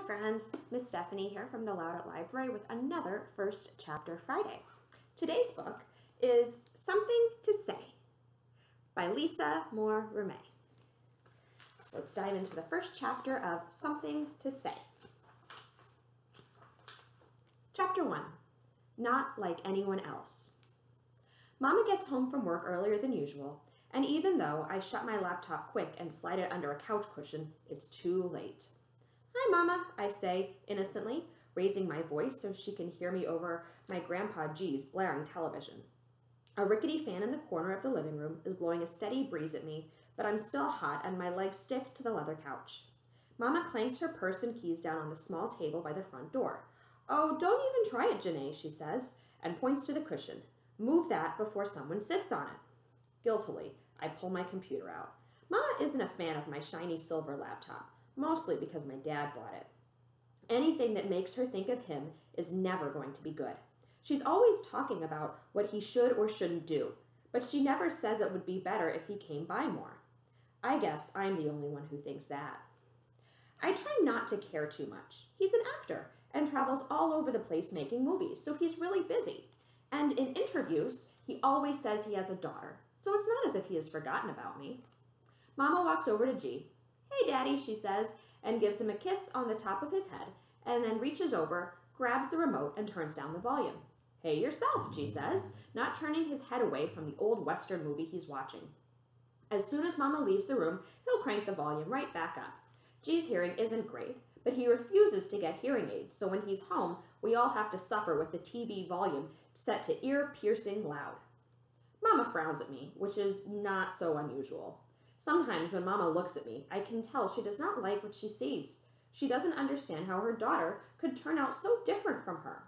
friends, Miss Stephanie here from the Louttit Library with another First Chapter Friday. Today's book is Something to Say by Lisa Moore Ramée. So let's dive into the first chapter of Something to Say. Chapter 1, Not Like Anyone Else. Mama gets home from work earlier than usual, and even though I shut my laptop quick and slide it under a couch cushion, it's too late. "Hi, Mama," I say innocently, raising my voice so she can hear me over my Grandpa G's blaring television. A rickety fan in the corner of the living room is blowing a steady breeze at me, but I'm still hot and my legs stick to the leather couch. Mama clanks her purse and keys down on the small table by the front door. "Oh, don't even try it, Janae," she says, and points to the cushion. "Move that before someone sits on it." Guiltily, I pull my computer out. Mama isn't a fan of my shiny silver laptop, mostly because my dad bought it. Anything that makes her think of him is never going to be good. She's always talking about what he should or shouldn't do, but she never says it would be better if he came by more. I guess I'm the only one who thinks that. I try not to care too much. He's an actor and travels all over the place making movies, so he's really busy. And in interviews, he always says he has a daughter, so it's not as if he has forgotten about me. Mama walks over to G. "Hey, Daddy," she says, and gives him a kiss on the top of his head, and then reaches over, grabs the remote, and turns down the volume. "Hey yourself," G says, not turning his head away from the old Western movie he's watching. As soon as Mama leaves the room, he'll crank the volume right back up. G's hearing isn't great, but he refuses to get hearing aids, so when he's home, we all have to suffer with the TV volume set to ear-piercing loud. Mama frowns at me, which is not so unusual. Sometimes when Mama looks at me, I can tell she does not like what she sees. She doesn't understand how her daughter could turn out so different from her.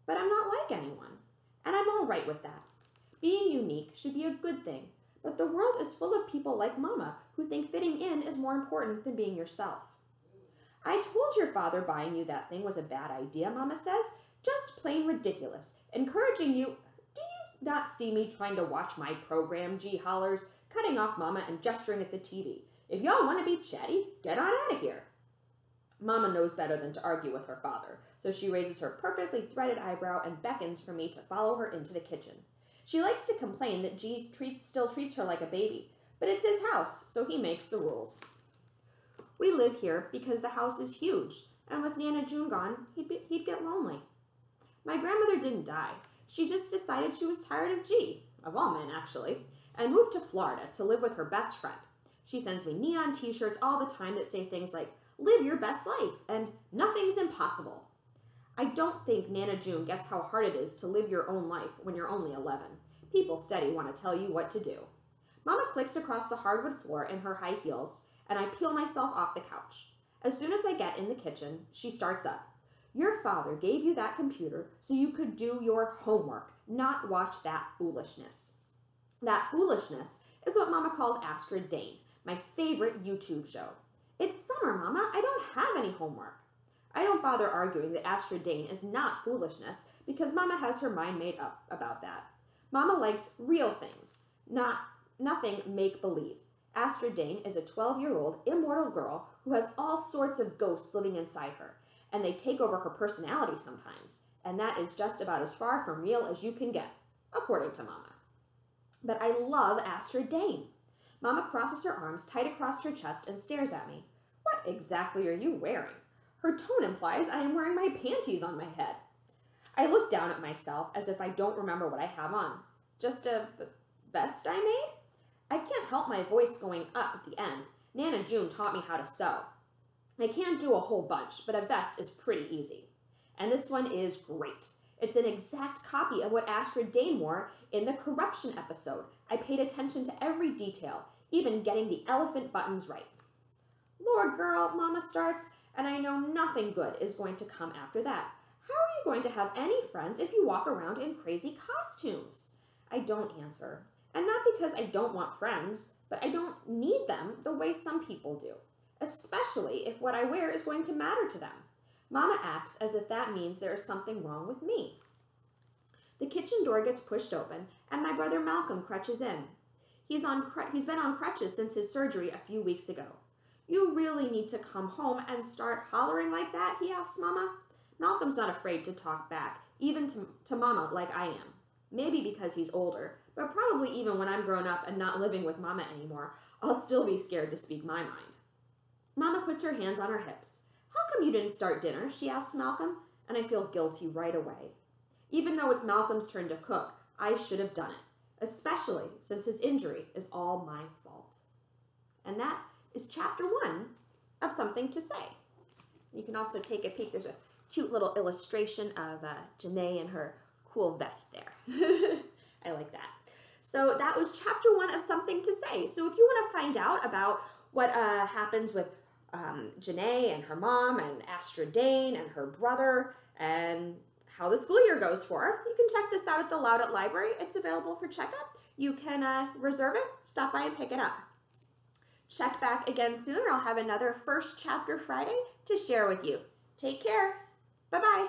But I'm not like anyone, and I'm all right with that. Being unique should be a good thing, but the world is full of people like Mama who think fitting in is more important than being yourself. "I told your father buying you that thing was a bad idea," Mama says. "Just plain ridiculous. Encouraging you—" "Do you not see me trying to watch my program?" G hollers, cutting off Mama and gesturing at the TV. "If y'all want to be chatty, get on out of here." Mama knows better than to argue with her father, so she raises her perfectly threaded eyebrow and beckons for me to follow her into the kitchen. She likes to complain that G still treats her like a baby, but it's his house, so he makes the rules. We live here because the house is huge, and with Nana June gone, he'd get lonely. My grandmother didn't die. She just decided she was tired of G, of all men actually, and moved to Florida to live with her best friend. She sends me neon t-shirts all the time that say things like, "Live your best life," and "Nothing's impossible." I don't think Nana June gets how hard it is to live your own life when you're only 11. People steady want to tell you what to do. Mama clicks across the hardwood floor in her high heels, and I peel myself off the couch. As soon as I get in the kitchen, she starts up. "Your father gave you that computer so you could do your homework, not watch that foolishness." That foolishness is what Mama calls Astrid Dane, my favorite YouTube show. "It's summer, Mama. I don't have any homework." I don't bother arguing that Astrid Dane is not foolishness because Mama has her mind made up about that. Mama likes real things, nothing make-believe. Astrid Dane is a 12-year-old immortal girl who has all sorts of ghosts living inside her, and they take over her personality sometimes, and that is just about as far from real as you can get, according to Mama. But I love Astrid Dane. Mama crosses her arms tight across her chest and stares at me. "What exactly are you wearing?" Her tone implies I am wearing my panties on my head. I look down at myself as if I don't remember what I have on. Just a vest I made? I can't help my voice going up at the end. Nana June taught me how to sew. I can't do a whole bunch, but a vest is pretty easy. And this one is great. It's an exact copy of what Astrid Dane wore in the corruption episode. I paid attention to every detail, even getting the elephant buttons right. "Lord, girl," Mama starts, and I know nothing good is going to come after that. "How are you going to have any friends if you walk around in crazy costumes?" I don't answer, and not because I don't want friends, but I don't need them the way some people do, especially if what I wear is going to matter to them. Mama acts as if that means there is something wrong with me. The kitchen door gets pushed open, and my brother Malcolm crutches in. He's been on crutches since his surgery a few weeks ago. You really need to come home and start hollering like that, he asks Mama. Malcolm's not afraid to talk back, even to Mama like I am. Maybe because he's older, but probably even when I'm grown up and not living with Mama anymore, I'll still be scared to speak my mind. Mama puts her hands on her hips. How come you didn't start dinner? She asks Malcolm, and I feel guilty right away. Even though it's Malcolm's turn to cook, I should have done it, especially since his injury is all my fault. And that is chapter 1 of Something to Say. You can also take a peek. There's a cute little illustration of Janae and her cool vest there. I like that. So that was chapter 1 of Something to Say. So if you want to find out about what happens with Janae and her mom and Astrid Dane and her brother and how the school year goes for her, you can check this out at the Louttit Library. It's available for checkup. You can reserve it, stop by and pick it up. Check back again soon. I'll have another First Chapter Friday to share with you. Take care. Bye-bye.